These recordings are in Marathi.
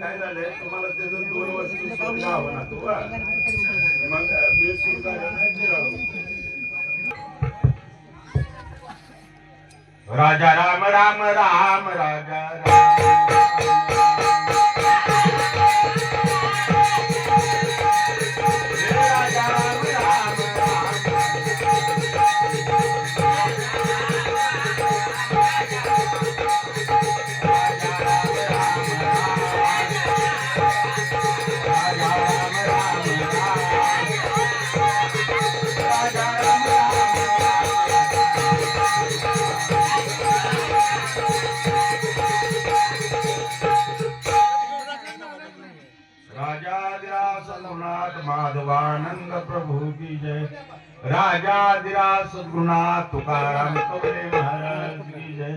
काय झालंय तुम्हाला त्याचं 2 वर्ष गावं ना तू मग मी सुद्धा राजा राम राम राम राजा माधवानंद प्रभु की जय। राजाधिराज सद्गुरुनाथ तुकाराम कवले महाराज की जय।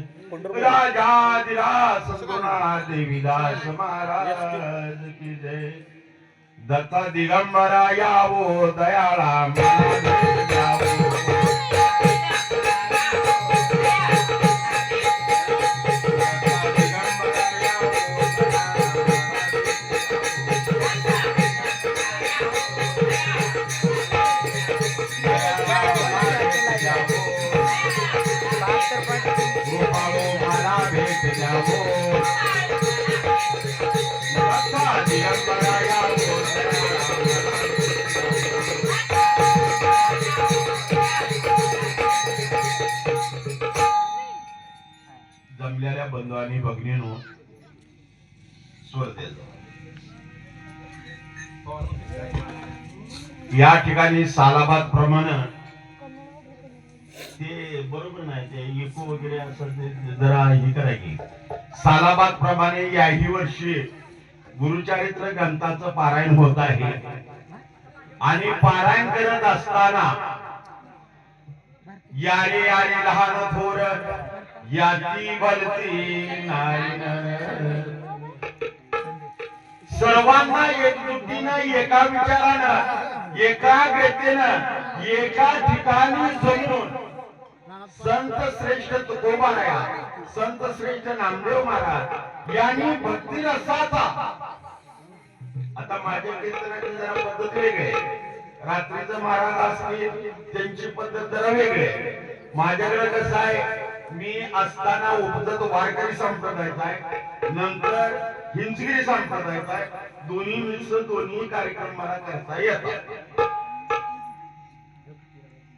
राजाधिराज सद्गुरुनाथ देवीदास महाराज की जय। दत्ता दिगंबरा यावो दयाळा जमलेल्या बंधू आणि भगिनींनो स्वर या ठिकाणी सालाबाद प्रमाणे ते बरोबर नाही ते इको वगैरे असं जरा हे करायची सालाबाद प्रमाणे याही वर्षी गुरुचरित्र ग्रंथाचं पारायण होत आहे आणि पारायण करत असताना यारे यारे लहान थोर याची बलती नाही सर्वांना एकजुटीनं एका विचारानं एकाग्रतेनं एका ठिकाणी जमून संत श्रेष्ठ तुकोबाराया संत श्रेष्ठ नामदेव महाराज यांनी भक्ती रसाचा आता माझ्या कीर्तनाची जरा पद्धत वेगळी रात्रीचं महाराज असतील त्यांची पद्धत जरा वेगळी माझ्याकडे कसं आहे मी असताना उपदत वारकरी संप्रदायाचा आहे नंतर हिंचगिरी संप्रदायाचा आहे दोन्ही मिक्स दोन्ही कार्यक्रम मला करता येतात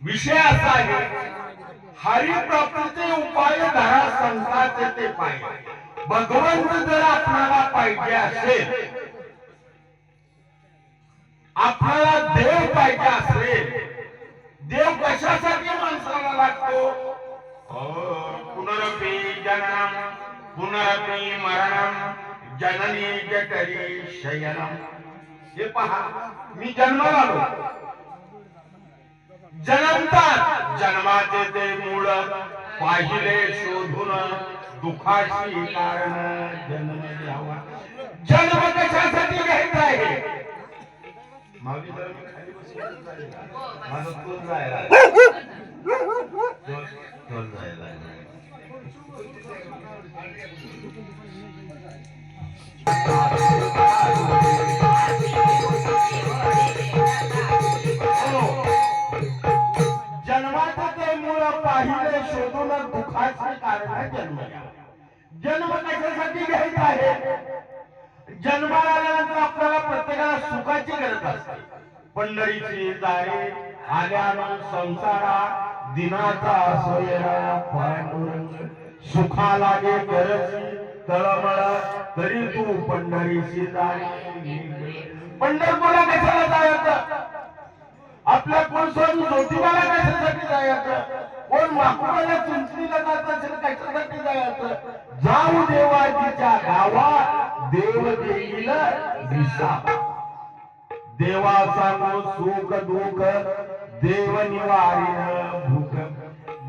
विषय असा आहे हरी प्राप्तीचे उपाय धरा संताचे ते पाय भगवंत जर आपल्याला पाहिजे असेल आपल्याला देव पाहिजे असेल देव कशासाठी माणसाला लागतो पुनरपि जननम पुनरपि मरणम जननी जठरी शयनम हे पहा मी जन्माला आलो जन्मतात जन्माचे ते मूळ पाहिले शोधून दुःखाची कारण जन्म द्यावा जन्म कशासाठी घ्यायचा आहे मागे जर मी खाली बसलो माझा तोल जायला तोल जायला जन्माचं ते मूळ पाहिले शोधून दुःखाचे कारण जन्म जन्म कशासाठी घ्यायचा आहे जन्माला आल्यानंतर आपल्याला प्रत्येकाला सुखाची गरज असते पंढरीची दारी आल्यानं संसारा दिनाचा सोयरा पांडुरंग सुखा लागे गरज तळमळ तरी तू पंढरीची दारी पंढरपूरला कशाला जायचं आपल्या कोण सोडून ज्योतिबाला कशासाठी जायचं कोण माकुराला चिंचणीला जात असेल कशासाठी जायचं जाऊ देवाजीच्या गावात देव देईल विसावा देवा सांगू सुख दुःख देव निवारीन भूक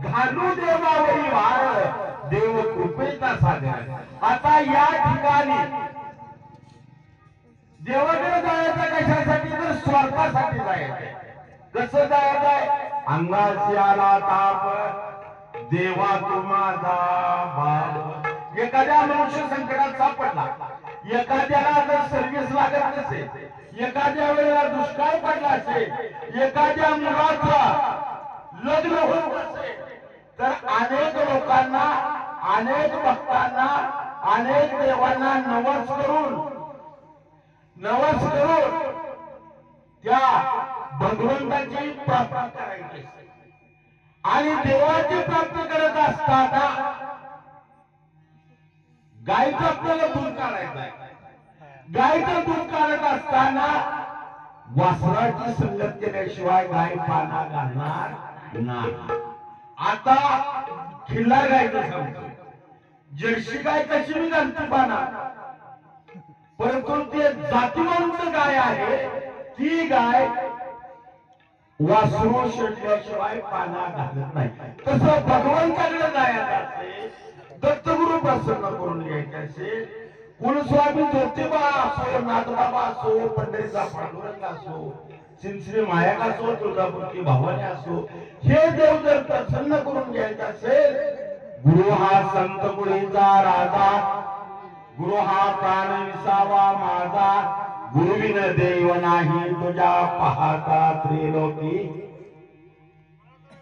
घालू देवावरी वार देव कृपेचा सागर आता या ठिकाणी देवाकडे जायचं कशासाठी तर स्वार्थासाठी जायचं कसं जायचंय अंगाशी आला ताप देवा तू माझा बाप. एखाद्या मनुष्य संकटात सापडला, एखाद्याला जर सर्व्हिस लागत नसेल, एखाद्या वेळेला दुष्काळ पडला असेल, एखाद्या मुलाचा लग्न होत असेल, तर अनेक लोकांना, अनेक भक्तांना, अनेक देवांना नवस करून त्या भगवंताची प्रार्थना करायची. आणि देवाची प्राप्ती करत असताना गायचं आपल्याला दूध काढायचं आहे. गायचं दूध काढत असताना वासराची संगत केल्याशिवाय गाय पाना घालणार नाही. आता खिल्लार गायचं सांगतो, जर्सी गाय कशी मी घालते पाना, परंतु ते जातीवंत गाय आहे, ती गाय वासरू शेटल्याशिवाय पाना घालत नाही. तसं भगवंताकडे जायचं असेल, दत्तगुरु प्रसन्न करून घ्यायचे असेल, कुलस्वामी ज्योतिबा असो, नाथबाबा असो, पंढरीचा पांडुरंग असो, चिंचणी मायाक असो, तुळजापूरची भवानी असो, हे देव जर प्रसन्न करून घ्यायचे असेल, गुरु हा संत मुळीचा राजा, गुरु हा प्राण विसावा माझा, गुरुविन देव नाही तुझ्या पाहता त्रिलोकी.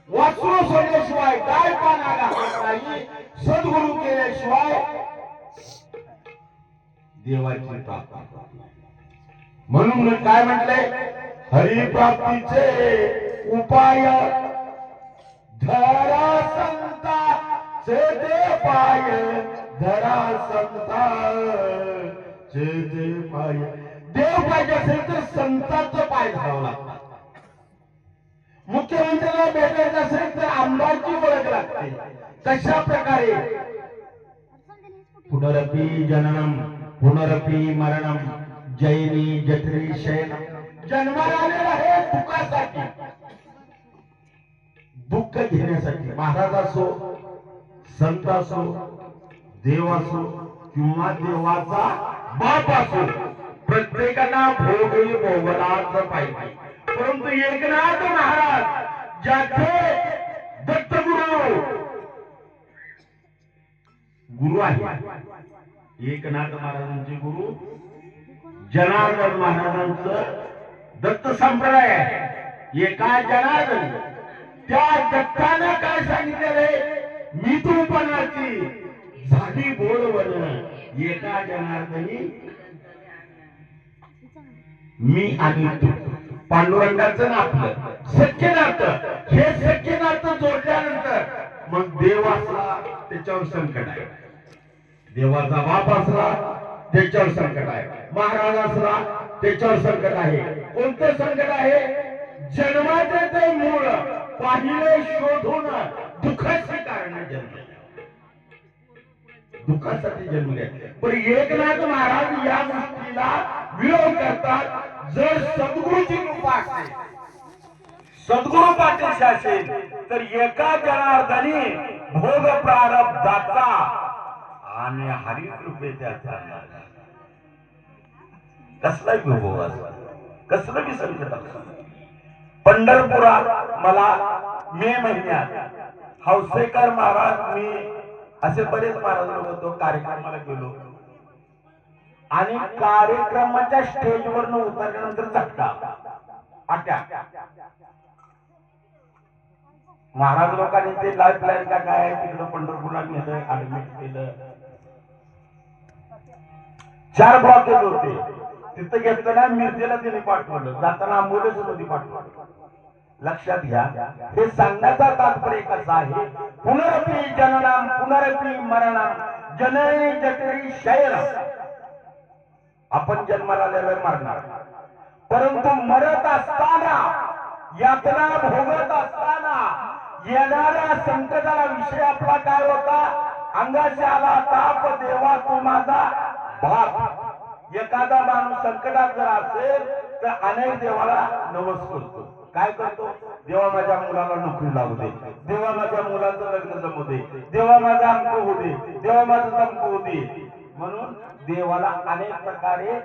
वासरू सोडल्याशिवाय काय पाना घालत नाही, सद्गुरु केल्याशिवाय देवाची प्राप्ती. म्हणून काय म्हटलंय, हरिप्राप्तीचे उपाय धरा संता दे पाय, धरा संता दे पाय. देव पाहिजे असेल तर संतांचं पाय धरावं लागतं. मुख्यमंत्र्याला भेटायचं असेल तर आमदारची ओळख लागते. कशा प्रकारे पुनरपी जननम पुनरपी मरणम जैनी जठरी शयनम. जन्माला आलेला हे दुःखासाठी, दुःख घेण्यासाठी. महाराज असो, संत असो, देव असो किंवा देवाचा बाप असो, प्रत्येकाला भोगी भोगलाच पाहिजे. परंतु एकनाथ महाराज ज्याचे दत्तगुरु गुरु आहे, एकनाथ महाराजांचे गुरु जनार्दन महाराजांचं दत्त संप्रदाय आहे. एका जनार्दन, त्या दत्तानं काय सांगितलेलं, मी तू पणाची झाली बोलवण, एका जनार्दनी मी आणि तू. पांडुरंगाचं ना आपलं सख्य नातं, हे सख्य नातं जोडल्यानंतर मग देव असला त्याच्यावर संकट आहे, देवाचा बाप असला त्याच्यावर संकट आहे, महाराज असला त्याच्यावर संकट आहे. कोणतं संकट आहे? जन्माचे ते मूळ पाहिले शोधून दुःखाचे कारण जन्म, दुःखासाठी जन्म घ्या. पण एकनाथ महाराज या गोष्टीला विरोध करतात. जर सद्गुरूची कृपा असेल, सद्गुरु पाठीशी असेल, तर एका जनार्दनी भोग प्रारब्धाचा आणि हरिकृपेच्या कसलाही भोग असला, कसलं बी संकट असलं. पंढरपुरात मला मे महिन्यात हौसेकर महाराज, मी असे बरेच महाराज होतो, कार्यक्रमाला गेलो आणि कार्यक्रमाच्या स्टेजवर उतरल्यानंतर झटका अटॅक. महाराज लोकांनी ते लाईफ लाईन का काय तिकडं पंढरपूरला नेलं, ऍडमिट केलं. 4 ब्लॉकेज होते तिथं. घेतलं ना, मिरजेला तिने पाठवलं, जाताना आंबोलेच मध्ये पाठवलं. लक्षात घ्या, हे सांगण्याचा तात्पर्य कसा आहे, पुनरपी जननम पुनरपी मरणम जननी जठरी शयनम. आपण जन्माला आलेलं मरणार, परंतु मरत असताना, यातना भोगत असताना येणाऱ्या संकटाला विषय आपला काय होता? अंगाशी आला ताप, देवा तू माझा बाप. एखादा माणूस संकटात जर असेल तर अनेक देवाला नवस करतो. काय करतो? देवा माझ्या मुलाला नोकरी लागू दे, देवा माझ्या मुलाचं लग्न जमू दे, देवा माझा अंक होऊ दे, देवा माझं तंक होऊ दे. म्हणून देवाला अनेक प्रकारे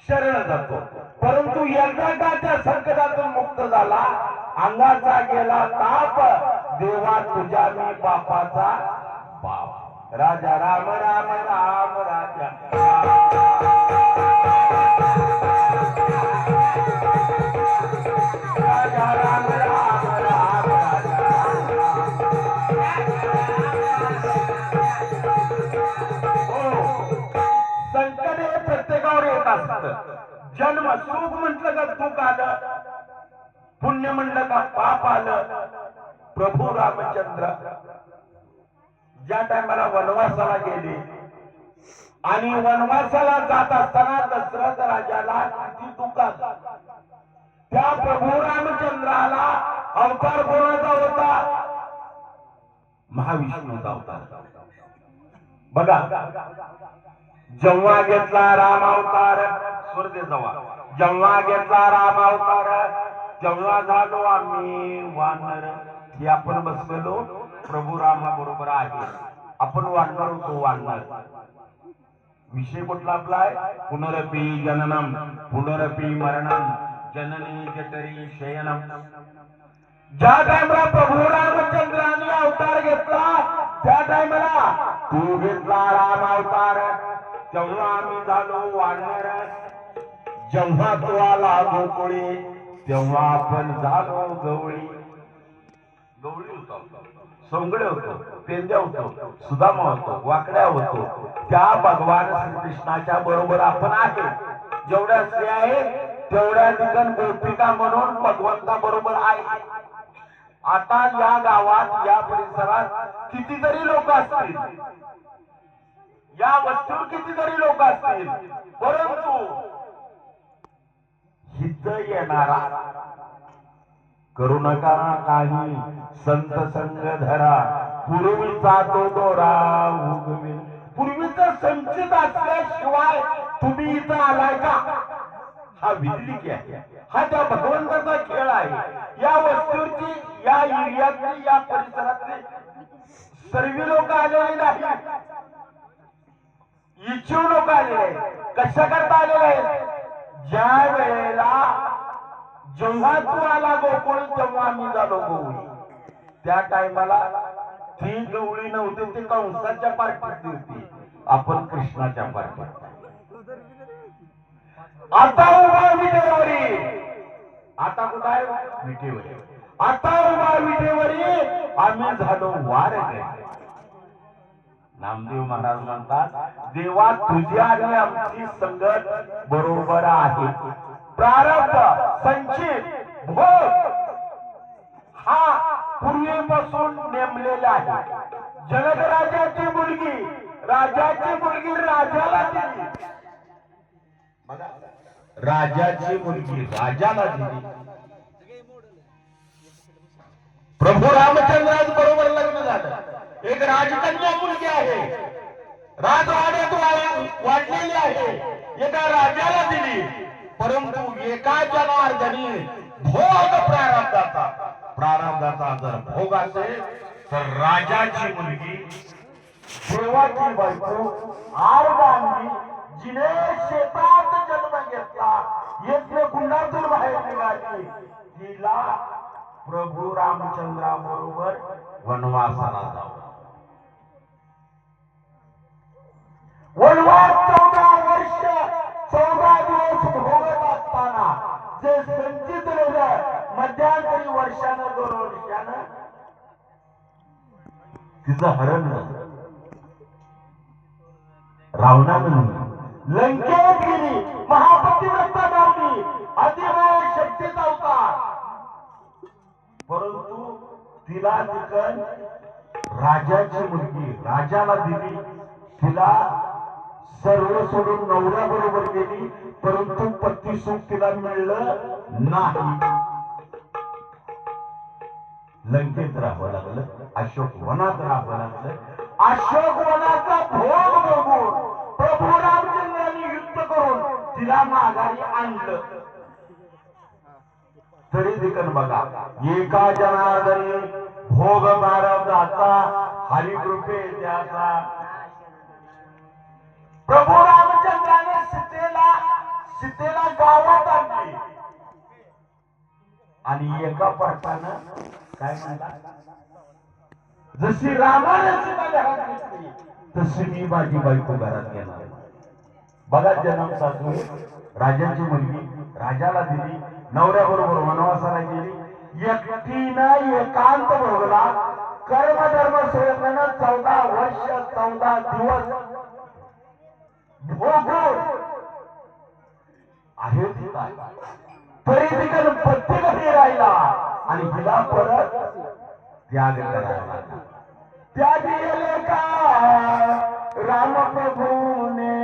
शरण जातो. परंतु एकदा त्या संकटातून मुक्त झाला, अंगाचा गेला ताप, देवा तुझ्या मी बापाचा बाप राजा राम राम राम राजा राजा राम राम राम संकट हे प्रत्येकावर येत असत. जन्म सुख म्हटलं का दुःख आलं, पुण्य म्हणलं का पाप आलं. प्रभू रामचंद्र ज्या टायमाला वनवासाला गेले आणि वनवासाला जात असताना दशरथ राजाला किती दुःख आलं. त्या प्रभू रामचंद्राला अवतार कोणाचा होता? महाविष्णूचा अवतार. बघा जेव्हा घेतला राम अवतार स्वर्ग जवळ, जेव्हा घेतला राम अवतार तेव्हा झालो आम्ही वानर. हे आपण बसलेलो प्रभू रामा बरोबर आहे. आपण वानर होतो वानर. विषय कुठला आपला आहे? पुनरपी जननम पुनरपी मरणम जननी जठरी शयनम. ज्या टाइमला प्रभू रामचंद्राने अवतार घेतला त्या टाइमला तू घेतला राम अवतार तेव्हा आम्ही झालो वानर. जेव्हा तो आला गोकुळी तेव्हा आपण झालो गवळी. गवळी होतो, सोंगडे होतो, पेंद्या होतो, सुदामा होतो, वाकड्या होतो. त्या भगवान श्रीकृष्णाच्या बरोबर आपण आहे. जेवढ्या स्त्रिया आहेत तेवढ्या ठिकाण गोपिका म्हणून भगवंता बरोबर आहे. आता या गावात या परिसरात कितीतरी लोक असतील, या वस्तीवर कितीतरी लोक असतील, परंतु हित येणारा करू नका काही संत संग धरा पूर्वीचा तो दोरा उगवेल. पूर्वीचा संचित असल्याशिवाय तुम्ही इथं आलाय का? हा विधलिक आहे, हा त्या भगवंताचा खेळ आहे. या वस्तूची या एरियातली या परिसरातली सर्व लोक आलेले नाही, इच्छुक लोक आलेले. कशा करता आलेले आहेत? ज्या वेळेला जेव्हा तू आला गोकुळ तेव्हा आम्ही झालो गवळी. त्या टायमाला ती गवळी नव्हती, ती कंसाच्या पार्टीत होती, आपण कृष्णाच्या पार्टीत. आता उभा विटेवरी, आता कुठं आहे? विटेवरी. आता उभा विटेवरी आम्ही झालो वारकरी. नामदेव महाराज म्हणतात देवा तुझी आणि आमची संगत बरोबर आहे. प्रारब्ध संचित भोग हा पूर्वीपासून नेमलेला आहे. जनक राजाची मुलगी राजाला दिली. बघा राजाची मुलगी राजाला दिली. प्रभू रामचंद्राज बरोबर लग्न झालं. एक राजकन्या मुलगी आहे, राजवाड्यात वाढलेली आहे, एका राजाला दिली. परंतु एका जनार्दनी भोग प्रारब्धाचा जर भोग असेल तर राजाची मुलगी देवाची बायको आरदांनी जिने शेतात जन्म घेतला, यज्ञ कुंडातून बाहेर निघाली, तिला प्रभू रामचंद्राबरोबर वनवासाला जाऊ. वनवास 14 वर्ष 14 दिवस भोगत असताना जे संचित राहिलं मध्यांतरी वर्षानं 2 वर्षानं तिचं हरण रावणानं लंकेत गेली. महापतिव्रता लावली, अधिराज शक्तीचा अवतार. परंतु तिला तिकन राजाची मुलगी राजाला दिली. तिला सर्व सोडून नवऱ्या बरोबर गेली, परंतु पती सुख तिला मिळलं नाही. लंकेत राहावं लागलं, अशोक वनात राहावं लागलं. अशोक वनाचा भोग बघून प्रभू रामचंद्रांनी युद्ध करून तिला माघारी आणलं. तरी देखील बघा एका जनार्दनी भोग प्रारब्धाचा हरिकृपे त्याचा. प्रभू रामचंद्राने सीतेला गावात आणली आणि एका पाटानं काय म्हणतात जशी रामाने सीता घरात घेतली तशी मी माझी बायको घरात घेणार. बघा जन्म सासू राजाची मुलगी राजाला दिली, नवऱ्याबरोबर वनवासाला गेली, एकटीनं एकांत भोगला. कर्मधर्म सोडल्यानं 14 वर्ष 14 दिवस भोगून आहे तिला, तरी तिकडे पत्ती कधी राहिला आणि तिला परत त्याग करायला. त्याग गेले का रामप्रभूने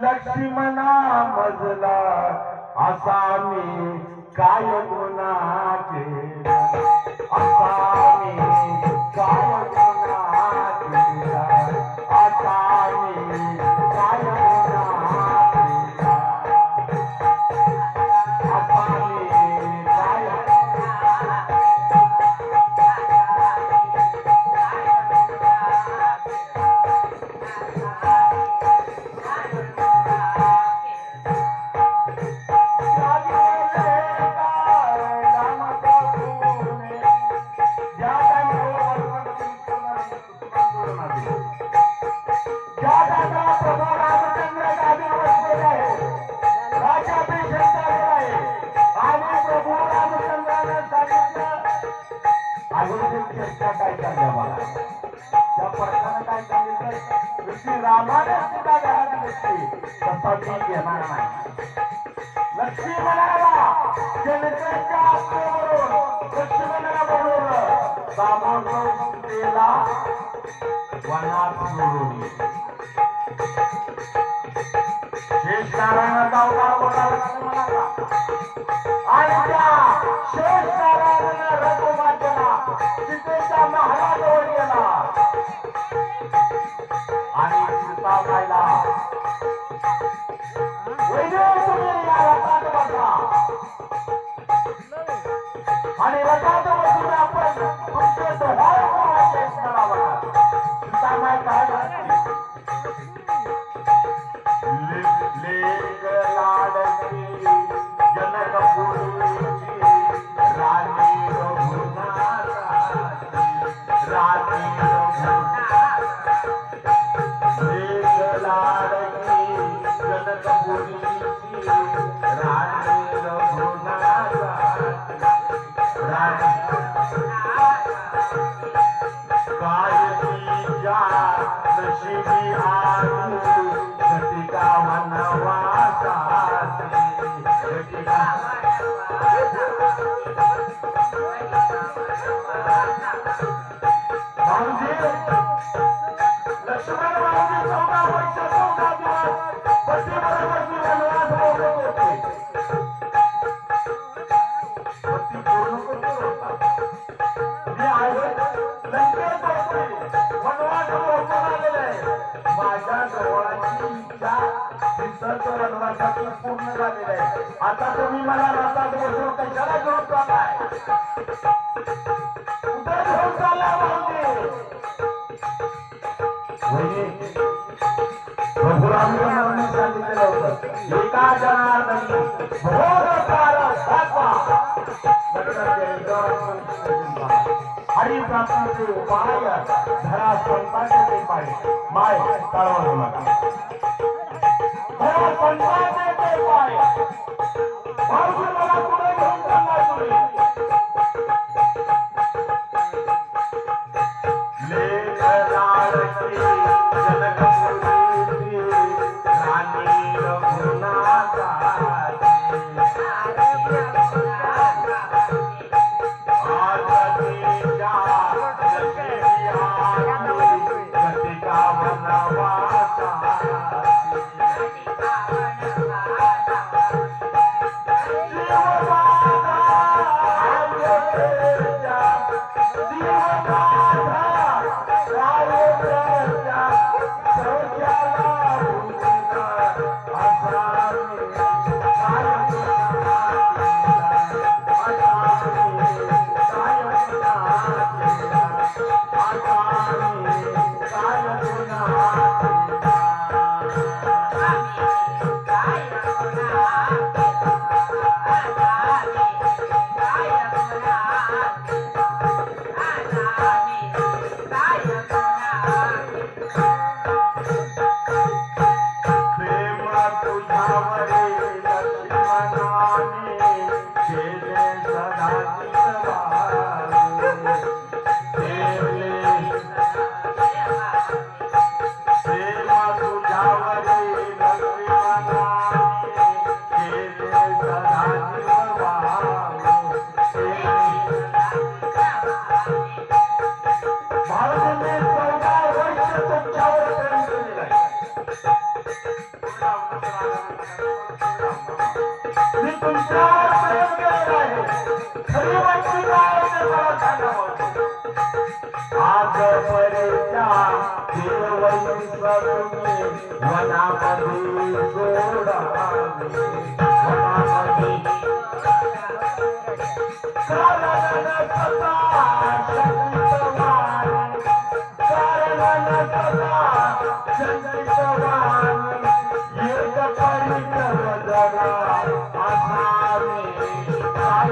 लक्ष्मणा मजला, असा मी काय गुन्हा केला, असा मी काय गुन्हा केला, असा मी काय गुन्हा केला, असा मी काय रामाने सीता घरात घेतली तसा मी घेणार नाही. लक्ष्मणाला जनतेच्या आत्मेवरून लक्ष्मणाला बोलवलं, दामोदर सीतेला वनात सोडून शेष नारायणाचा अवतार बोलला लक्ष्मणाला आणि त्या शेष नारायणाने रघुवंशाला सीतेच्या महालाजवळ गेला आणि सीता पाहिला. आणि रथात बसून आपण तुमचे डोहाळे कोणाचे करावा. सीता माय काय लेक लाडकी जनकपुरीची राणी रघुनाथाची, राणी पूर्ण झालेलं आहे. आता तुम्ही मला रथात बसून कशाला घेऊन चाललाय, कुठे घेऊन चाललाय भाऊजी? प्रभू रामचंद्रांनी सांगितलेलं होतं, एका जनार्दनी भोगकार दाखवा. हरिप्राप्तीचे उपाय धरा संतांचे पाय, माय टाळू नका. धरा संतांचे पाय, भाऊजी मला पुढे घेऊन चाललाय तुम्ही. लेक लाडकी जनकपुरीची राणी रघुनाथाची, जीवन तुमच्यावर प्रेम केलेलं आहे. मी तुमच्यावर प्रेम केलेलं आहे. खरी माहिती काय ते मला सांगावं. आज परेच्या देवैसा तुम्ही वनामध्ये सोडा वनामध्ये कारण सदा शंकरवान कारण सदा शंकरवान एक परिकर जगा असावे काय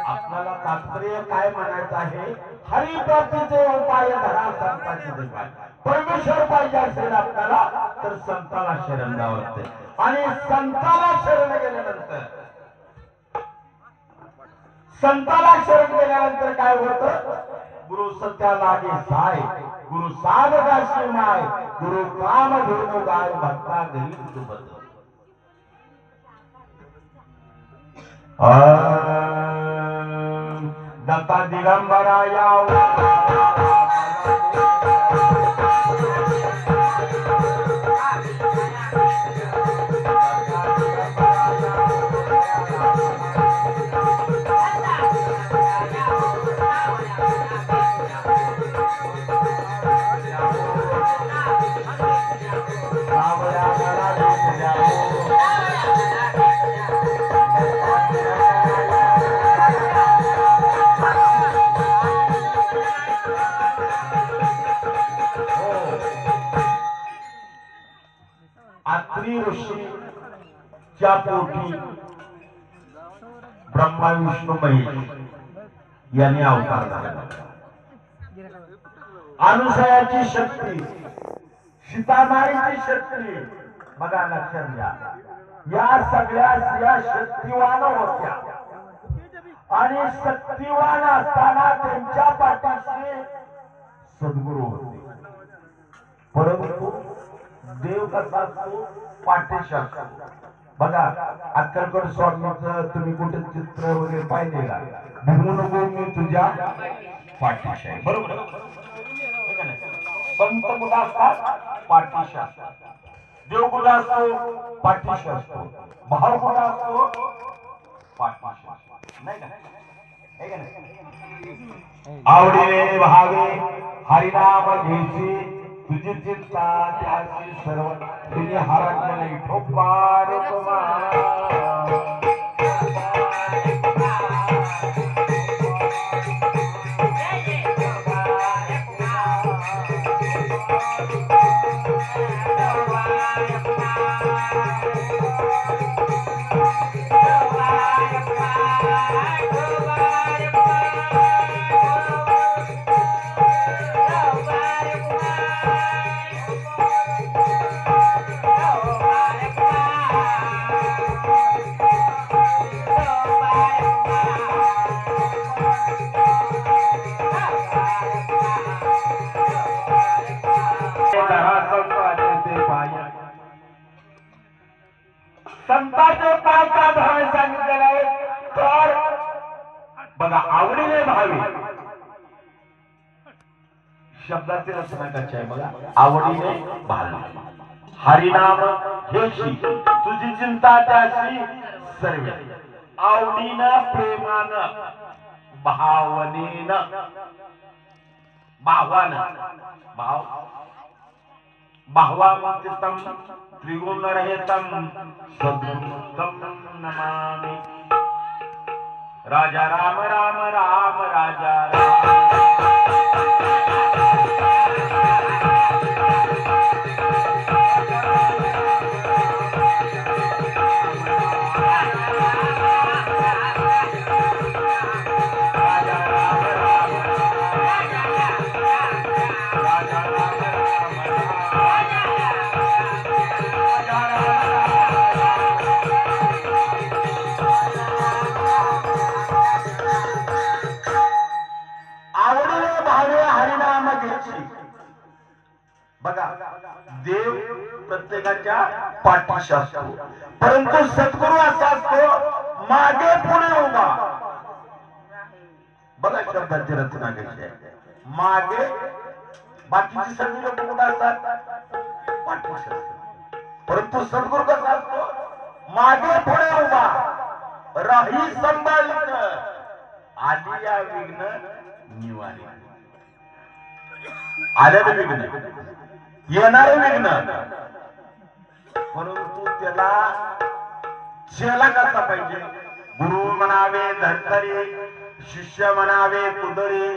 आपल्याला तात्पर्य काय म्हणायचं आहे. हरिप्राप्तीचे उपाय धरा संतांची देवा. परमेश्वर पाहिजे असेल आपल्याला तर संताला शरण जावं लागते आणि संताला शरण गेल्यानंतर काय होतं. गुरु सत्या लागे साय गुरु साधकाशी माय गुरु काम घेऊन गाय भक्ता घरी दुबत. दत्ता दिगंबरा याव अत्रि ऋषीच्या पोटी ब्रह्मा विष्णू महेश यांनी अवतार धरला. अनुसयाची शक्ती सीतामाईची शक्ती बघा लक्षात घ्या. या सगळ्या स्त्रिया शक्तिवान होत्या आणि शक्तिवान असताना त्यांच्या पाठीशी सद्गुरू होते. परंतु देव कसा असतो पाठीशी असतो. बघा अक्कलकोट स्वामीचं तुम्ही कुठे चित्र वगैरे पाहिले का. भिवू नको मी तुझ्या पाठीशी आहे. बरोबर संत कुठं असतात पाठीशी असतात. देव कुठं असतो पाठीशी असतो. भाव कुठं असतो पाठीशी असतो. नाही का आवडीने भावे हरिनाम घ्यायची तुझी चिंता त्याची सर्व तुझी हरकले ठोपार संतांचे काय काय भावे सांगितलेलं आहे. तर बघा आवडीने भावे शब्दाची रचना कशी आहे बघा. आवडीने भावे हरिनाम हेशी तुझी चिंता त्याशी सर्व. आवडीनं प्रेमानं भावनेनं भावानं भाव भावामचित्तम त्रिगुणरहितम सद्गुरुतम नमामि. राजा राम राम राम राजा राम. राजा राम प्रत्येकाच्या पाठीशी असतो, परंतु सद्गुरू असा असतो मागे पुढे उभा. बघा शब्दाची रचना कशी आहे. मागे बाकीची सगळी लोक कुठं असतात, पाठीशी असतात, परंतु सद्गुरू कसा असतो मागे पुढे उभा, राही संभाळीत, आली या विघ्न निवारी. आलेलं विघ्न, येणार विघ्न, परंतु त्याला चेला कसा पाहिजे. गुरु म्हणावे धंतरी, शिष्य म्हणावे कुदळी,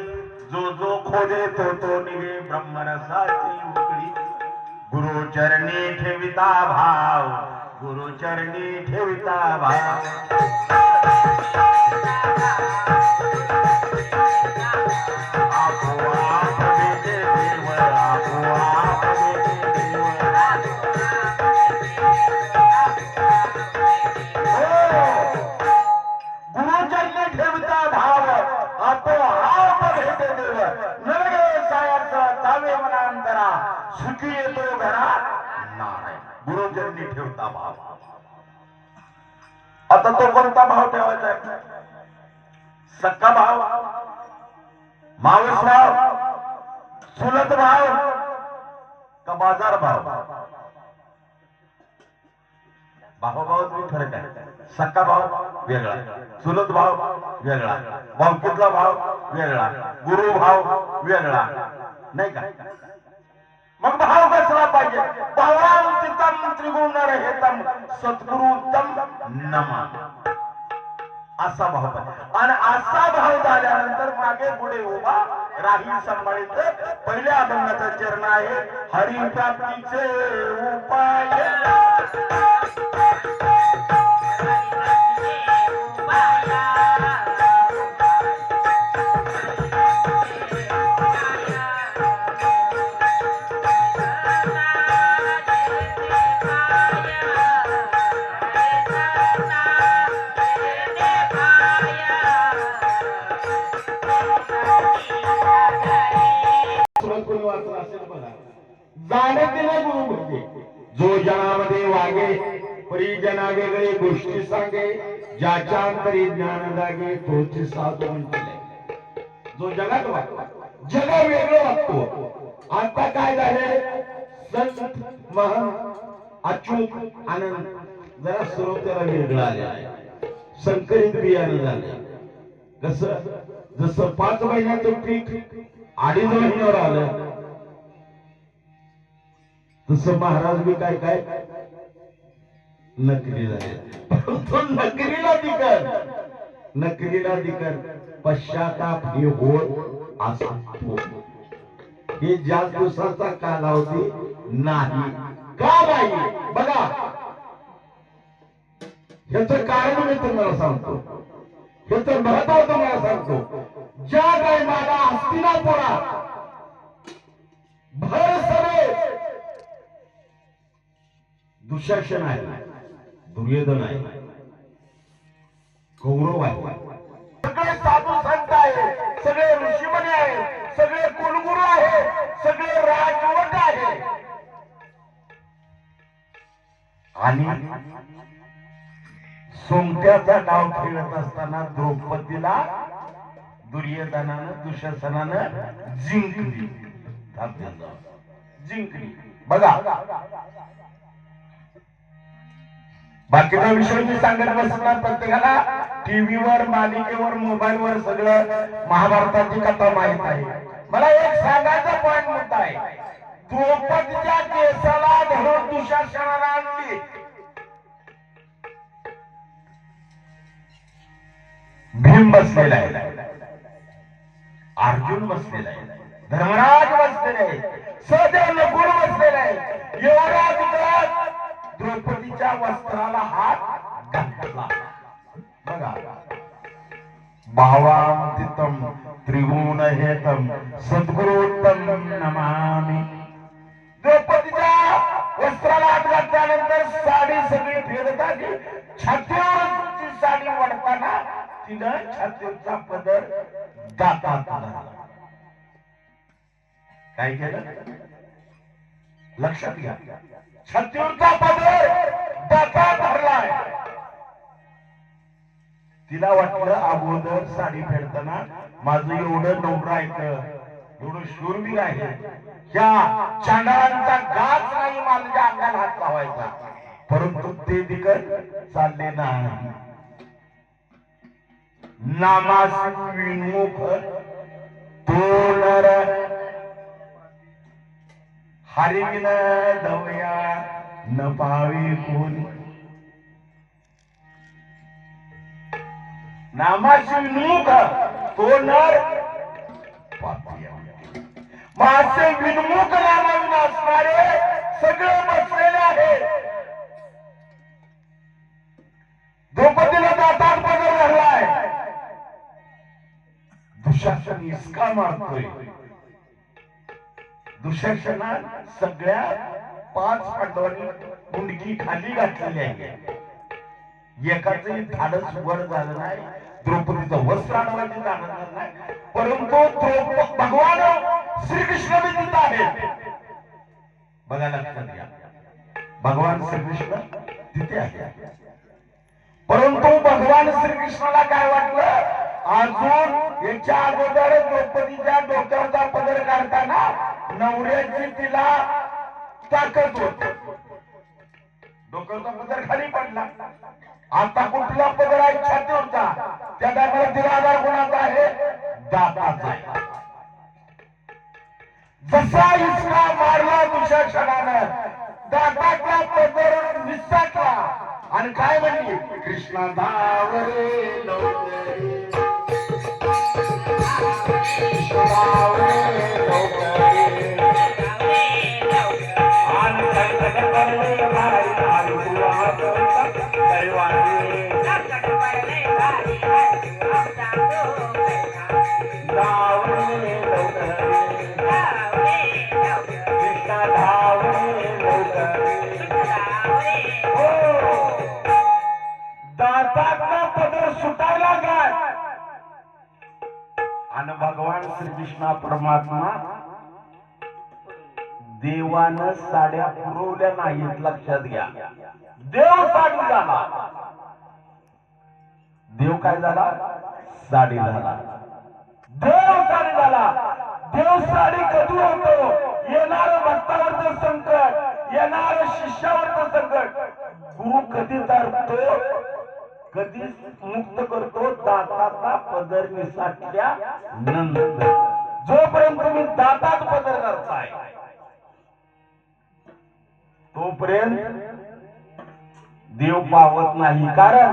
जो जो खोदे तो तो निवे ब्रह्मरसाची उकळी. गुरु चरणी ठेविता भाव, गुरु चरणी ठेविता भाव. आपोआप भेटे देव, आपोआप भेटे देव. गुरु चरणी ठेविता भाव, आपोआप भेटे देव. नरगे सायाचा जावे मनांतरा, सुखी येतो घरा नारायण. गुरु चरणी ठेवता भाव. आता तो कोणता भाव ठेवायचा आहे? सक्का भाव, मावस भाव, चुलत भाव का बाजार भाव? भावाभावात मी फरक आहे. सक्का भाव वेगळा, चुलत भाव वेगळा, भावकीतला भाव वेगळा, गुरु भाव वेगळा, नाही का? मग भाव कसला पाहिजे? भावांतितम त्रिगुण रहेतम, सद्गुरु उत्तम नमा, असा भाव पाहिजे. आणि असा भाव झाल्यानंतर मागे पुढे उभा, राही संभाळीत. पहिल्या अभंगाचा चरण आहे हरिप्राप्तीचे उपाय. जो जनामध्ये वागे, परिजना वेगळे गोष्टी सांगे, ज्याच्या अंतरी ज्ञान जागे तोच साधू म्हणले. जो जगात वागतो, जग वेगळं वागतो. आता काय झाले, संत महंत अच्युत आनंद जरा सर्वतेला वेगळं आले आहे. संकरित बियाणं झाले. कसं, जसं 5 महिन्याचं पीक 2.5 महिन्यावर आलं, तसं महाराज बी काय काय नकली झाले. परंतु नकलीला दिकर, नकलीला दिकर पश्चाताप हे होत असतो. हे जास्त दिवसाचा कालावधी नाही. का नाही बघा, ह्याचं कारण मी तुम्हाला सांगतो, ह्याचं महत्व तुम्हाला सांगतो. ज्या टायमाला हस्तिनापुरात भर सभेत दुःशासन आहे, दुर्योधन आहे, कौरव आहे, सगळे साधू संत आहे, सगळे ऋषीमुनी आहे, सगळे कुलगुरू आहे, सगळे राजवट आहे. आणि सोमट्याचा डाव खेळत असताना द्रौपदीला दुर्योधनानं दुःशासनानं जिंकली. जिंकली. बघा, बाकीचा विषय मी सांगत बसणार. प्रत्येकाला टीव्हीवर, मालिकेवर, मोबाईलवर सगळं महाभारताची कथा माहित आहे. मला एक सांगायचा पॉइंट मुद्दा आहे. द्रौपदीच्या केसाला धरून दुःशासनाला आणली. भीम बसलेला आहे, अर्जुन बसलेला आहे, धर्मराज बसलेले आहे, सहदेव नकुल बसलेला आहे. एवढा विचार द्रौपदीच्या वस्त्राला हात घातला. बघा, भावांतितम त्रिगुण हेतम सद्गुरोत्तम नमामि. द्रौपदीच्या वस्त्राला हात घातल्यानंतर साडी सगळी फेरत आली. छातीवर साडी वडताना तिनं छातीचा पदर दातात धरला. काय केलं लक्षात घ्या. छातीवरचा पदर डोक्यात धरलाय. तिला वाटलं अगोदर साडी फेडताना माझं एवढं नवरा एवढं शूरवीर आहे, ह्या चांडाळांचा गाच नाही माझ्या अंगाला हात लावायचा. परंतु ते दिकत चालले नाही. नामास विमुख तो नर हरिविन दवया न पावे कोणी. नामाशी विमुख तो नर मासे विनमुख नामाविना असणारे सगळे बसलेले आहेत. द्रौपदीला दातात पदर धरलाय. दुःशासन इसका मारतोय. दुःशासना सगळ्या 5 पांडवांनी मुंडकी खाली घातलेली आहे. एकाचंही धाडस वर झालं नाही. द्रौपदीचं वस्त्र अडवायचं जाणार नाही. परंतु भगवान श्रीकृष्ण बी तिथं आहेत. बघा लक्षात घ्या, भगवान श्रीकृष्ण तिथे आहे. परंतु भगवान श्रीकृष्णाला काय वाटलं, अजून याच्या अगोदर द्रौपदीच्या डोक्यावरचा पदर काढताना नवऱ्याची तिला ताकद होत. डोक्यावरचा पदर खाली पडला. आता कुठला पदर आहे छातीवरचा, त्या टायमाला तिला आधार कोणाचा आहे, दाताचा आहे. जसा इसका मारला दुःशासनानं, दातातला पदर निसटला आणि काय म्हणली, कृष्णा धावरे लवकरे, कृष्ण धावरे लवकरे आणि संकट पडले भारी भारी तुला दैवाने धावरे लवकरे, कृष्ण धावरे लवकरे. दातातला पदर सुटायला काय आणि भगवान श्रीकृष्ण परमात्मा देवानं साड्या पुरवल्या नाहीत. लक्षात घ्या, देव साडी झाला. देव काय झाला, साडी झाला. देव साडी झाला. देव साडी कधी होतो, येणार भक्तावरचं संकट, येणार शिष्यावरचं संकट गुरु कधी तारतो, कधी मुक्त करतो, दाताचा पदर निसटल्या नंतर. जोपर्यंत तुम्ही दातात पदर करताय तोपर्यंत देव पावत नाही. कारण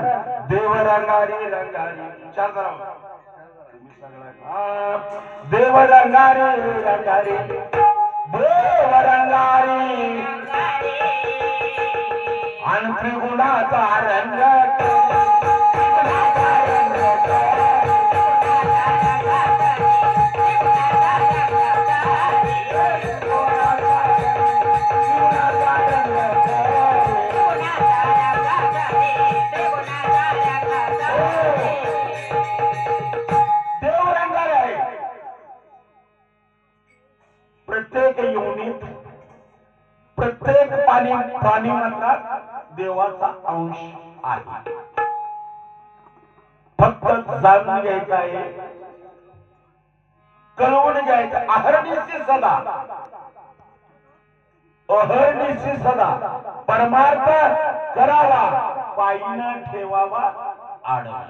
देव रंगारी रंगारी विचार करा, देव रंगारी रंगारी, देव रंगारी आणि त्रिगुणाचा रंग प्रत्येक प्राणी मनात देवाचा अंश आहे. फक्त जाणून घ्यायचं आहे, कळवून घ्यायचं. अहर्निशी सदा, अहर्निशी सदा परमार्थ करावा, पायीनं ठेवावा आडवा.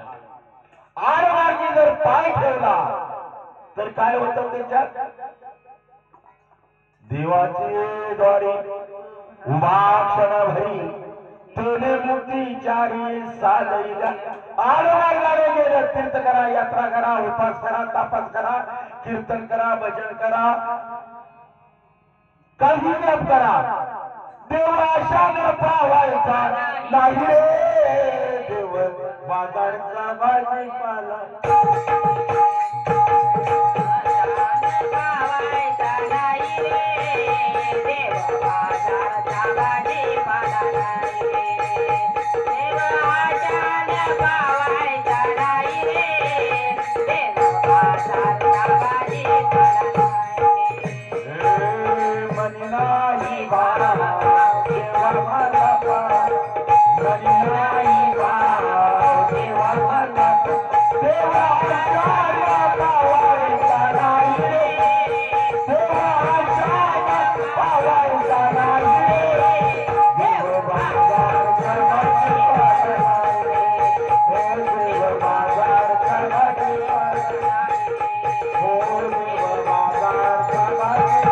आडमार्गी जर पाय ठेवला तर काय होतं, त्याच्यात देवाचे द्वारे उभा क्षण भरी तेने मुक्ती चारी साधईला. आडमार्गाने गेलं, तीर्थ करा, यात्रा करा, उपास करा, तापस करा, कीर्तन करा, भजन करा, काही जप करा, देवाशाने पावायचा नाही रे. देव बाजारचा भाजीपाला नाही मला पाव घरी नाही भाव देवा मला देवा आशाला पावायचा नाही रे देवा आशाला पावायचा नाही रे देव बाजार कर्माची पाठ नाही रे देव बाजार कर्माची पाठ नाही हो देव बाजार कर्माची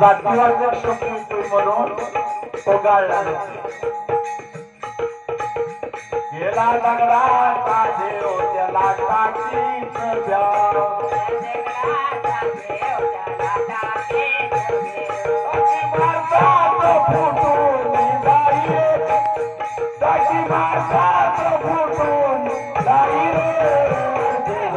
जातीवाचक शब्द येतोय म्हणून तो गाळला गेला दगडाचा देव त्याला टाकीत द्याव मारतात फुटून जाई रे टाकी मारतात फुटून जाई रे देव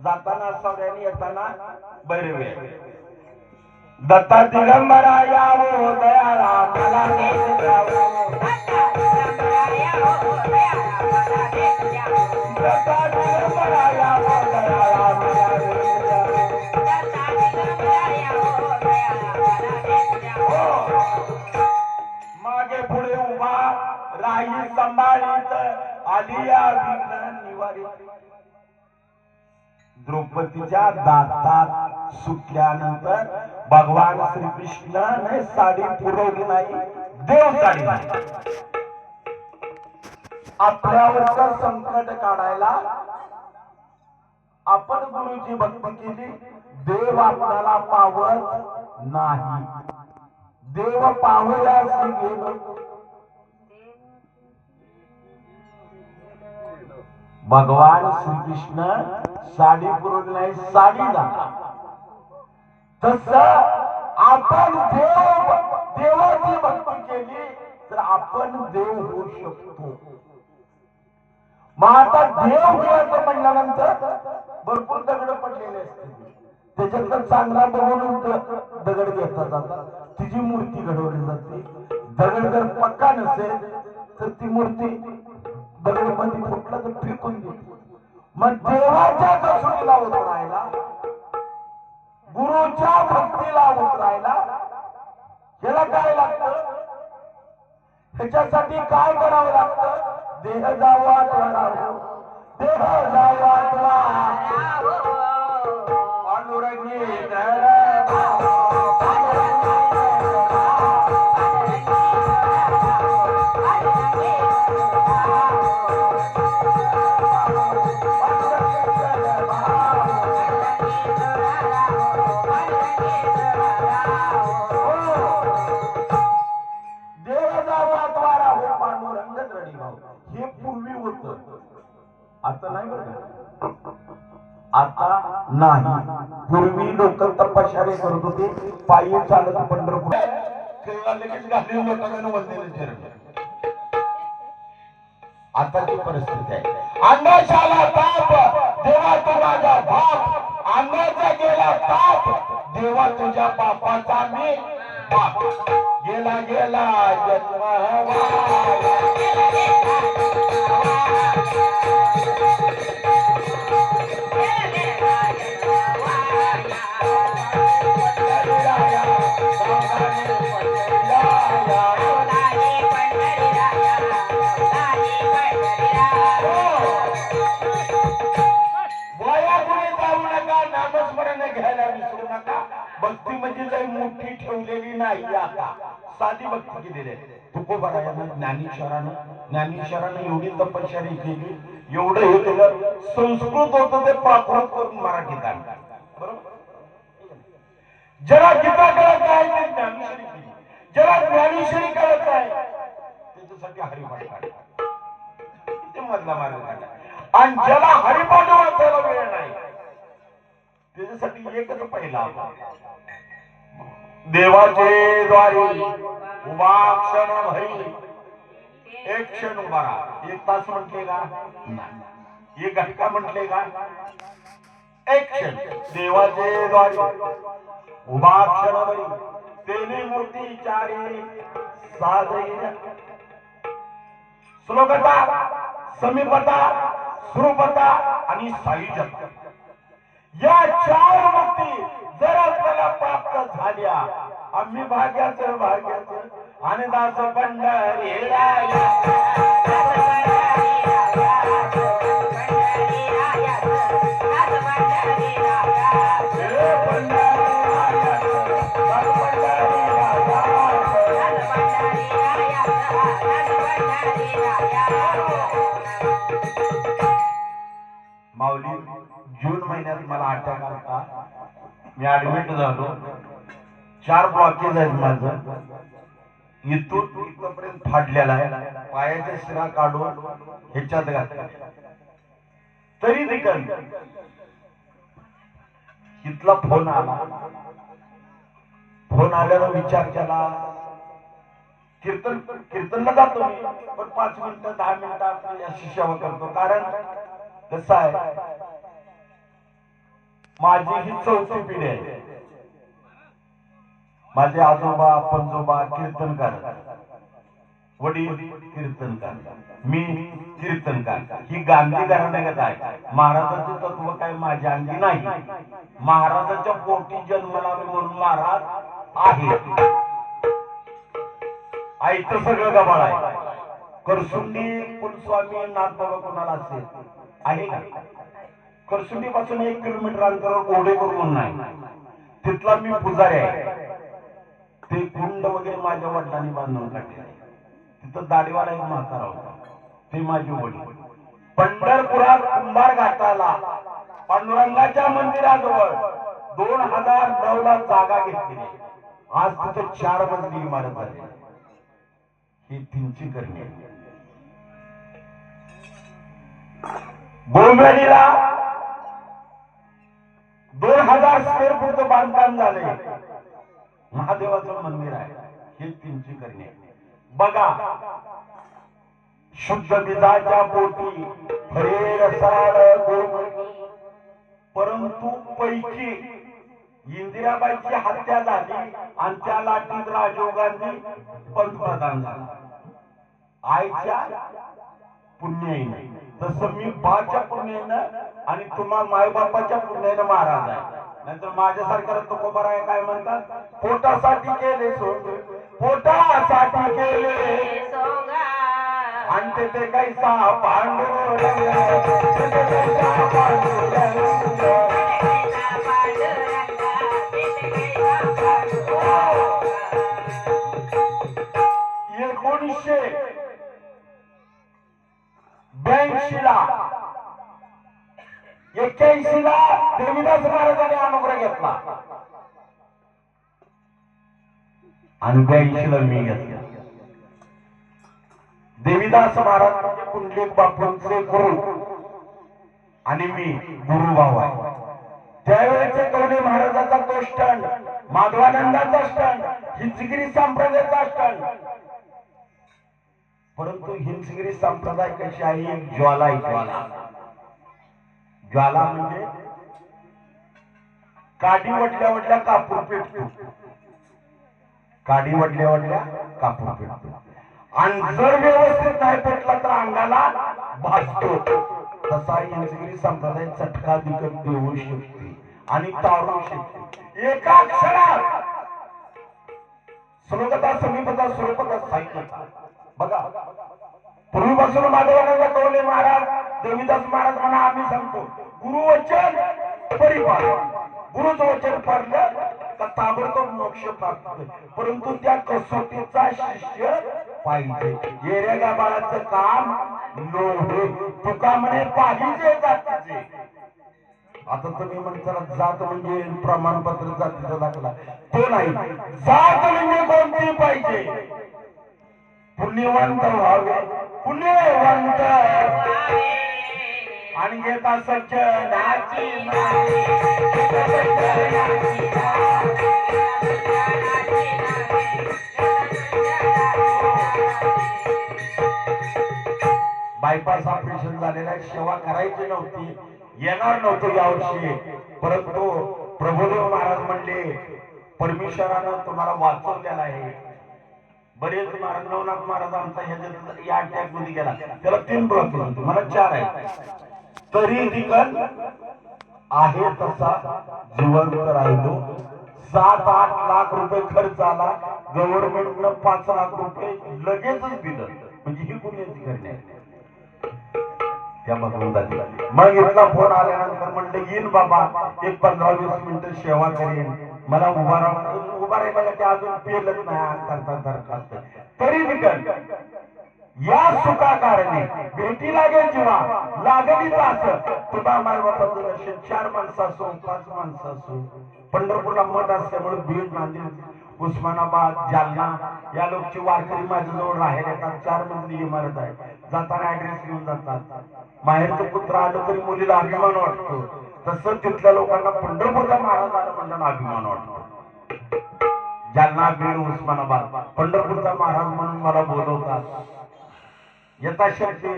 जाताना सौर्याने येताना भैरवी दत्ता दिगंबरा यावो दयाळा मला देत जावो दत्ता दिगंबरा यावो दयाळा मला देत जावो दत्ता दिगंबरा यावो दयाळा मला देत जावो दत्ता दिगंबरा यावो दयाळा मला देत जावो मागे पुढे उभा राही संभाळीत आलिया विघ्न निवारित द्रौपदीच्या दातात सुटल्यानंतर भगवान श्रीकृष्णाने साडी पुरवली नाही देव साडी आपल्यावरचं संकट काढायला आपण गुरुची भक्ती केली देव आपल्याला पावत नाही देव पावल्यास गेलो भगवान श्रीकृष्ण साडी पुरवली नाही साडी झाला तस आपण देवाची भक्ती केली तर आपण देव होऊ शकतो मग आता देव होण्याचं म्हणल्यानंतर भरपूर दगड पडलेले असते त्याच्यात चांगला बघून दगड घेतला जातात तिची मूर्ती घडवली जाते दगड जर पक्का नसेल तर ती मूर्ती दगड मध्ये फुटला तर फेकून देते मग देवाच्या कसोटीला उतरायला गुरुच्या भक्तीला उतरायला याला काय लागतं ह्याच्यासाठी काय करावं लागतं देह जावा करावं देह जावा पांडुरंगी नाही. पूर्वी लोक तपश्चर्या करत होते, पायी चालत पंढरपूर लगेच घालून लोकांना वंदन चरण. आताची परिस्थिती आहे. अंगाशाला ताप देवा तू माझा बाप, अंगाचा गेला ताप देवा तुझ्या बापाचा मी बाप. गेला गेला जन्म भक्ती म्हणजे लई मोठी ठेवलेली नाही. आता साधी भक्ती केलेली आहे. तुकोबारायानं ज्ञानेश्वरानं एवढी तपश्चर्या केली, एवढं हे केलं. संस्कृत होतं ते प्राकृत करून मराठीत आणलं. बरोबर. ज्याला गीता कळत आहे ते ज्ञानेश्वरी केली, ज्याला ज्ञानेश्वरी कळत आहे त्याच्यासाठी हरिपाठ काढला, ते मधला मार्ग काढला. आणि ज्याला हरिपाठ वाचायला वेळ नाही त्याच्यासाठी एकच पहिला देवाचे द्वारी उभा क्षण भरी. एक क्षण उभा राहा. एक तास म्हटले का नाही, एक घंटा म्हटले का, एक क्षण देवाचे द्वारी उभा क्षण भरी. तेने मूर्ती चारी साधे श्लोकता समीपता स्वरूपता आणि सायुज्यता या चार मुक्ती जर आपल्याला प्राप्त झाल्या, आम्ही भाग्याचं आणि दास पंढरी माऊली. जून महिन्यात मला अटॅक आला, मी ऍडमिट झालो. 4 ब्लॉकेज आहेत माझं. इथून इथपर्यंत फाडलेला आहे. पायाच्या शिरा काढून ह्याच्यात घातला तरी देखील इथला फोन आला. फोन आल्यानं विचार केला, कीर्तनला जातो मी, पण 5 मिनिटं 10 मिनिटं अशी सेवा करतो. कारण कसं आहे, माझी ही 4थी पिढी आहे. माझे आजोबा पंजोबा कीर्तनकार, वडील कीर्तनकार, मी कीर्तनकार. ही गांधी घराण्यागत आहे. महाराजांचे तत्व काय माझ्या अंगी नाही. महाराजांच्या पोटी जन्मला म्हणून महाराज आहे. आईचं सगळं गबाळ आहे. करसुंडी कुलस्वामी नाथबाबा कोणाला असेल आहे का? करसुंडी पासून 1 किलोमीटर अंतरावर घोडेकर म्हणून आहे, तिथला मी पुजारी आहे. ते कुंड वगैरे माझ्या वडिलांनी बांधून काढले. तिथं दाढीवाला एक म्हातारा होता, ते माझे वडील. पंढरपुरात कुंभार घाटाला पांडुरंगाच्या मंदिराजवळ 2009 ला जागा घेतली. आज तिथे 4 मजली इमारत झाली. ही त्यांची करणी. गोंदियाला 2000 स्क्वेअर फूटचं बांधकाम झाले. महादेवाचं मंदिर आहे. हे त्यांची करणी. बघा, शुद्ध बिजाच्या पोटी खरे रसाळ गोमटी. परंतु पैकी इंदिराबाईची हत्या झाली आणि त्या लाटीत राजीव गांधी पंतप्रधान झाला. आईच्या पुण्याईने, तसं मी बाच्या पुण्याईनं आणि तुम्हा मायबापाच्या पुण्याईनं महाराज आहे. नाहीतर माझ्यासारख्या तुकोबाराया काय म्हणतात, पोटासाठी केले सोंग, पोटासाठी केले सोंग, आणि ते कैसा पांडुरंग, ला 81 ला देवीदास महाराजांनी अनुग्रह घेतला आणि 82 ला मी घेतला. देवीदास महाराज म्हणजे पुंडलिक बापूंचे गुरु आणि मी गुरुभाव आहे. त्यावेळेचे कवले महाराजाचा तो स्टंड, माधवानंदाचा स्टंड, हिंचगिरी संप्रदायाचा स्टंड. परंतु हिंचगिरी संप्रदाय कशी आहे? एक ज्वाला आहे, ज्वाला. ज्वाला म्हणजे काडी वडल्या वडल्या कापूर पेटतो, काडी वडल्या वडल्या कापूर पेटतो. आणि जर व्यवस्थित नाही पेटला तर अंगाला भाजतो. तसा हिंचगिरी संप्रदाय चटका दिकत देऊ शकते आणि तारू शकते एका क्षणात. श्लोकता समीपता स्वरूपता साहित्यता. बघा, पूर्वीपासून माधवानंद कवले महाराज, देवीदास महाराज म्हणा, आम्ही सांगतो गुरुवचन परिपालन. गुरुचं वचन पाळलं तर ताबडतोब मोक्ष प्राप्त होते. परंतु त्या कसोटीचा शिष्य पाहिजे. येऱ्या गाबाळाचं काम लोहे. तुका म्हणे पाहिजे जातीचे. आता तुम्ही म्हणता जात म्हणजे प्रमाणपत्र जातीचा दाखला, तो नाही. जात म्हणजे कोणती पाहिजे? पुण्यवंत व्हावे, पुण्यवंत आणि घेता सज्जनाची बायपास ऑपरेशन झालेला, सेवा करायची नव्हती, येणार नव्हतं यावर्षी. परंतु प्रभुदेव महाराज म्हणले परमेश्वरानं तुम्हाला वाचवलेला आहे. बरेच महाराज, नवनाथ महाराज आमचा ह्याच्यात या अटॅक मध्ये गेला, त्याला 3 ब्लॉक होते, मला 4 आहे. तरी दिकन आहे तसा जिवंत राहिलो. 7-8 लाख रुपये खर्च आला, गव्हर्नमेंटनं 5 लाख रुपये लगेचच दिलं. म्हणजे ही पुण्याची घटना आहे. त्या मग इथला फोन आल्यानंतर म्हणलं येईन बाबा, एक 15-20 मिनिटं सेवा करेन, मला उभा राहायला ते अजून पेलत नाही करतात. तरी दिकन या सुखा कारणे भेटी लागेल जीवा लागलीच. असं तुझा मायबापाचं दर्शन 4 माणसं असो 5 माणसं असो. पंढरपूरला मठ असल्यामुळे बीड, नांदेड, उस्मानाबाद, जालना या लोकची वारकरी माझ्याजवळ राहायला येतात. 4 मजली इमारत आहे. जाताना ऍड्रेस घेऊन जातात. माहेरचं पुत्र आलं तरी मुलीला अभिमान वाटतो. तसं तिथल्या लोकांना पंढरपूरला महाराज आलं म्हणजे अभिमान वाटतो. जालना, बीड, उस्मानाबाद पंढरपूरचा महाराज म्हणून मला बोलवतात. यथाशक्ती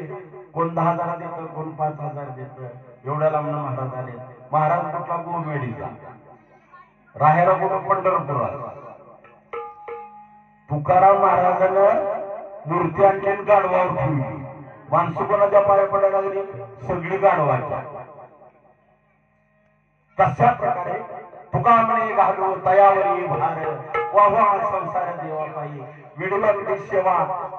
कोण 10,000 देतं, कोण 5,000 देतं. एवढ्या लांबून महाराज आले. महाराज कुठला? गोमेडीचा. राहायला कुठं? पंढरपुरात. तुकाराम महाराजानं मूर्ती आणली, गाढवावर ठेवली. माणसं कोणाच्या पाया पडायला लागली? सगळी गाढवाच्या. तशा प्रकारे तुका म्हणे घालू तयावरी भार, वाहवा संसार देवा पायी. वेळोवेळी सेवा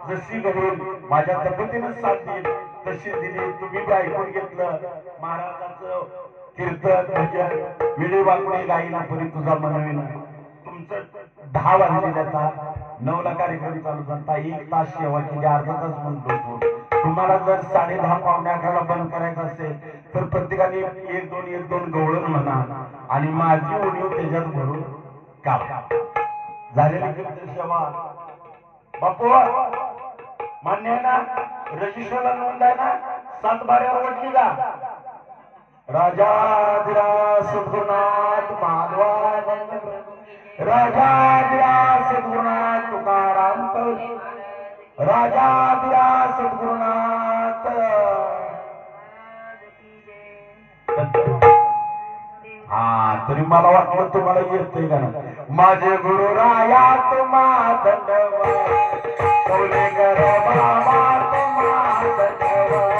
जशी घडेल, माझ्या तब्येतीनं साथ देईल तशी दिली. तुम्ही बी ऐकून घेतलं महाराजांचं कीर्तन भजन. वेळोवेळी गाईला परी तुझा मनविना. तुमचं 10 वाजले जातात, 9ला कार्यक्रम चालू झाला. 1 तास सेवा केली, अर्धा तास म्हणतो. तुम्हाला जर 10:30 पावणे 11ला बंद करायचं असेल तर प्रत्येकाने 1-2 गवळण म्हणा आणि माझी उणीव त्याच्यात भरून काढा. झालेली कीर्तन सेवा बापू मान्य आहे ना? रजिस्टरला नोंद आहे ना? 7 बाऱ्यावर वाटली का? राजाधिराज सद्गुरुनाथ माधवानंद, राजाधिराज सद्गुरुनाथ तुकाराम कवले, राजाधिराज सद्गुरुनाथ. हा, तरी मला वाटलं तुम्हाला येतंय का ना? माझे गुरु राया तुम्हा दंडवत, कवले गर बाबा तुम्हा दंडवत.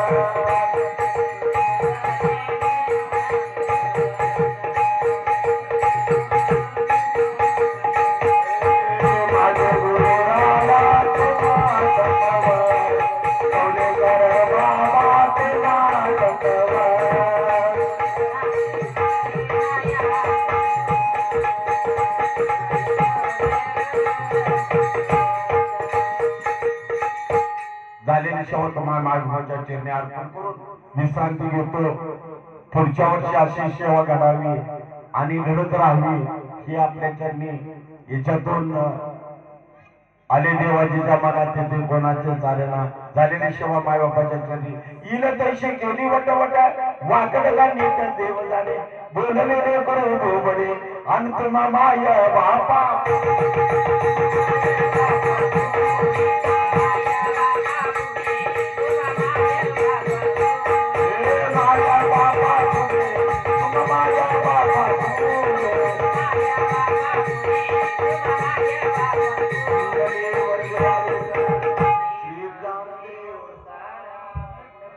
माझे गुरु राया तुम्हा दंडवत, कवले गर बाबा तुम्हा दंडवत. झालेली सेवा तुम्हाला माधवाच्या चरणी अर्पण करून विश्रांती घेतो. पुढच्या वर्षी अशी सेवा घडावी आणि घडत राहावी ही आपल्या चरणी याच्यातून आले देवाजीच्या मनात तिथे कोणाचे चालेना झालेली सेवा मायबापाच्या चरणी इल तैशी गेली वट वाकडला नेत्या देव झाले बोलले रे करू भोबडे अंतम माय बापा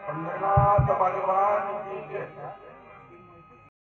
पंढरनाथ भगवान